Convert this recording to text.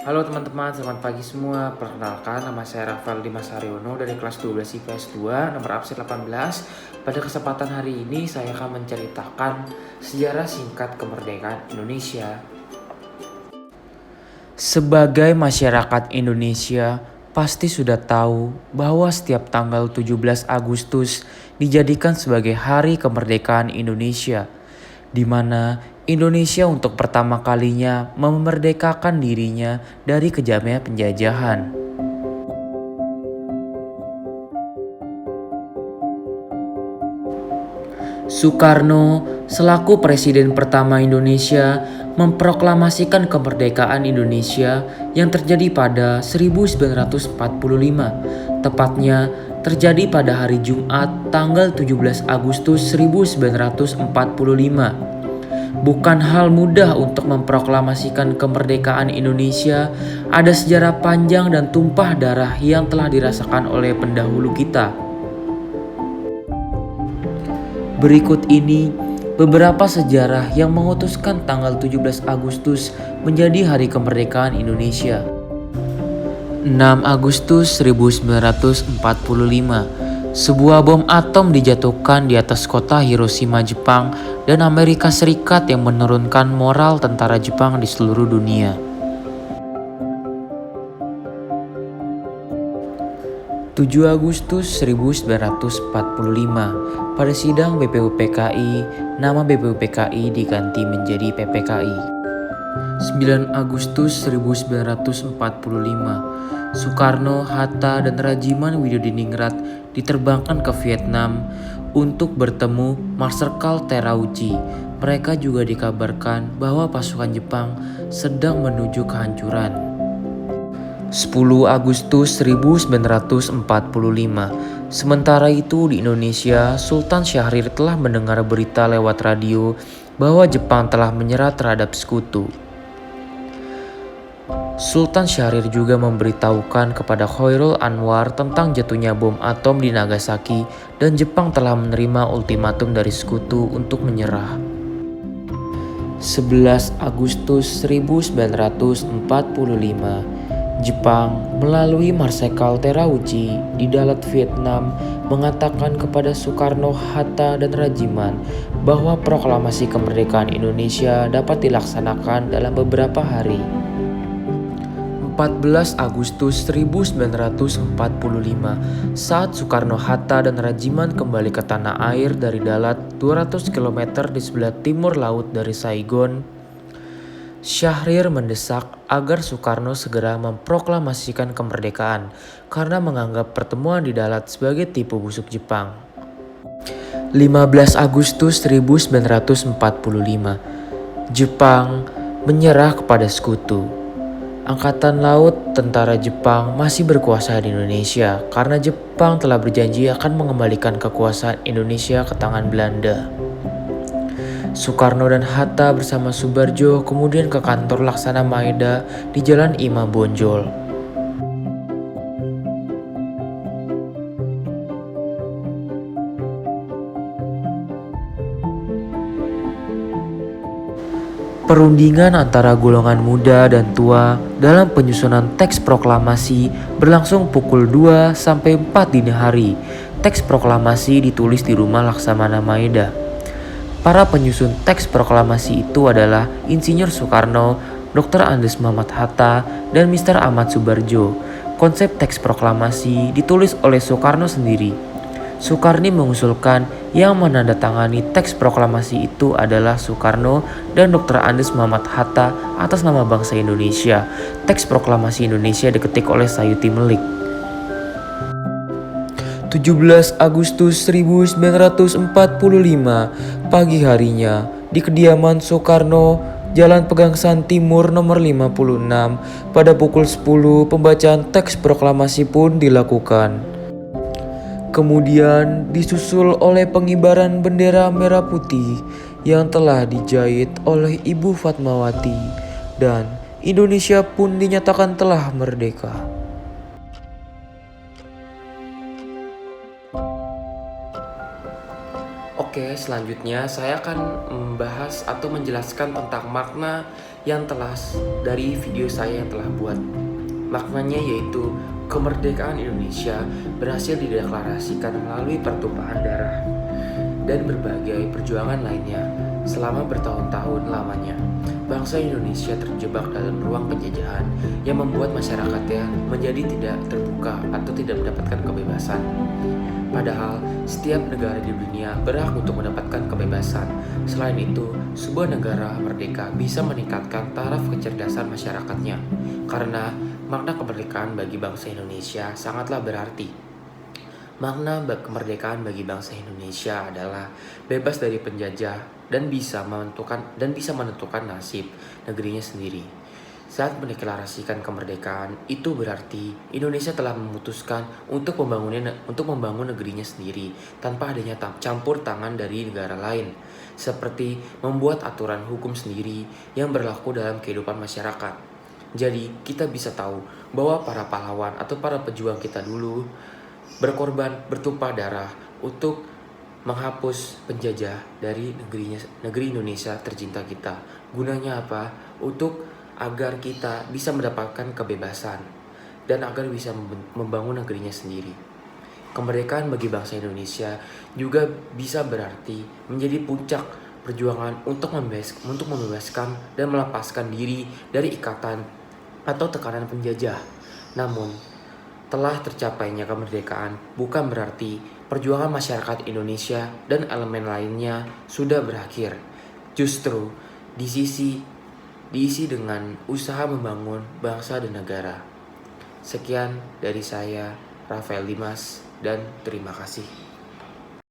Halo teman-teman, selamat pagi semua. Perkenalkan, nama saya Rafael Dimas Haryono dari kelas 12 IPS 2, nomor absen 18. Pada kesempatan hari ini saya akan menceritakan sejarah singkat kemerdekaan Indonesia. Sebagai masyarakat Indonesia, pasti sudah tahu bahwa setiap tanggal 17 Agustus dijadikan sebagai Hari Kemerdekaan Indonesia, di mana Indonesia untuk pertama kalinya memerdekakan dirinya dari kejamnya penjajahan. Soekarno, selaku Presiden pertama Indonesia, memproklamasikan kemerdekaan Indonesia yang terjadi pada 1945, tepatnya terjadi pada hari Jumat tanggal 17 Agustus 1945. Bukan hal mudah untuk memproklamasikan kemerdekaan Indonesia. Ada sejarah panjang dan tumpah darah yang telah dirasakan oleh pendahulu kita. Berikut ini beberapa sejarah yang mengutuskan tanggal 17 Agustus menjadi Hari Kemerdekaan Indonesia. 6 Agustus 1945, sebuah bom atom dijatuhkan di atas kota Hiroshima, Jepang, dan Amerika Serikat yang menurunkan moral tentara Jepang di seluruh dunia. 7 Agustus 1945, pada sidang BPUPKI, nama BPUPKI diganti menjadi PPKI. 9 Agustus 1945, Soekarno, Hatta, dan Rajiman Widodiningrat diterbangkan ke Vietnam untuk bertemu Marsekal Terauchi. Mereka juga dikabarkan bahwa pasukan Jepang sedang menuju kehancuran. 10 Agustus 1945. Sementara itu di Indonesia, Sultan Syahrir telah mendengar berita lewat radio bahwa Jepang telah menyerah terhadap sekutu. Sultan Syahrir juga memberitahukan kepada Khairul Anwar tentang jatuhnya bom atom di Nagasaki dan Jepang telah menerima ultimatum dari sekutu untuk menyerah. 11 Agustus 1945, Jepang melalui Marsekal Terauchi di Dalat, Vietnam, mengatakan kepada Soekarno, Hatta, dan Rajiman bahwa proklamasi kemerdekaan Indonesia dapat dilaksanakan dalam beberapa hari. 14 Agustus 1945, saat Soekarno, Hatta, dan Rajiman kembali ke tanah air dari Dalat 200 km di sebelah timur laut dari Saigon, Syahrir mendesak agar Soekarno segera memproklamasikan kemerdekaan karena menganggap pertemuan di Dalat sebagai tipu busuk Jepang. 15 Agustus 1945, Jepang menyerah kepada sekutu. Angkatan Laut Tentara Jepang masih berkuasa di Indonesia karena Jepang telah berjanji akan mengembalikan kekuasaan Indonesia ke tangan Belanda. Soekarno dan Hatta bersama Subarjo kemudian ke kantor Laksana Maeda di Jalan Imam Bonjol. Perundingan antara golongan muda dan tua dalam penyusunan teks proklamasi berlangsung pukul 2 sampai 4 dini hari. Teks proklamasi ditulis di rumah Laksamana Maeda. Para penyusun teks proklamasi itu adalah Insinyur Soekarno, Dr. Andes Muhammad Hatta, dan Mr. Ahmad Subarjo. Konsep teks proklamasi ditulis oleh Soekarno sendiri. Soekarni mengusulkan yang menandatangani teks proklamasi itu adalah Soekarno dan Dr. Andes Muhammad Hatta atas nama bangsa Indonesia. Teks proklamasi Indonesia diketik oleh Sayuti Melik. 17 Agustus 1945, pagi harinya, di kediaman Soekarno, Jalan Pegangsaan Timur nomor 56, pada pukul 10 pembacaan teks proklamasi pun dilakukan. Kemudian disusul oleh pengibaran bendera merah putih yang telah dijahit oleh Ibu Fatmawati, dan Indonesia pun dinyatakan telah merdeka. Oke, selanjutnya saya akan membahas atau menjelaskan tentang makna yang telah dari video saya yang telah buat. Maknanya yaitu kemerdekaan Indonesia berhasil dideklarasikan melalui pertumpahan darah dan berbagai perjuangan lainnya selama bertahun-tahun lamanya. Bangsa Indonesia terjebak dalam ruang penjajahan yang membuat masyarakatnya menjadi tidak terbuka atau tidak mendapatkan kebebasan. Padahal, setiap negara di dunia berhak untuk mendapatkan kebebasan. Selain itu, sebuah negara merdeka bisa meningkatkan taraf kecerdasan masyarakatnya. Karena makna kemerdekaan bagi bangsa Indonesia sangatlah berarti. Makna kemerdekaan bagi bangsa Indonesia adalah bebas dari penjajah dan bisa menentukan nasib negerinya sendiri. Saat mendeklarasikan kemerdekaan, itu berarti Indonesia telah memutuskan untuk membangun negerinya sendiri tanpa adanya campur tangan dari negara lain, seperti membuat aturan hukum sendiri yang berlaku dalam kehidupan masyarakat. Jadi, kita bisa tahu bahwa para pahlawan atau para pejuang kita dulu berkorban bertumpah darah untuk menghapus penjajah dari negeri Indonesia tercinta kita. Gunanya apa? Untuk agar kita bisa mendapatkan kebebasan dan agar bisa membangun negerinya sendiri. Kemerdekaan bagi bangsa Indonesia juga bisa berarti menjadi puncak perjuangan untuk membebaskan dan melepaskan diri dari ikatan atau tekanan penjajah. Namun, telah tercapainya kemerdekaan bukan berarti perjuangan masyarakat Indonesia dan elemen lainnya sudah berakhir. Justru diisi dengan usaha membangun bangsa dan negara. Sekian dari saya, Rafael Dimas, dan terima kasih.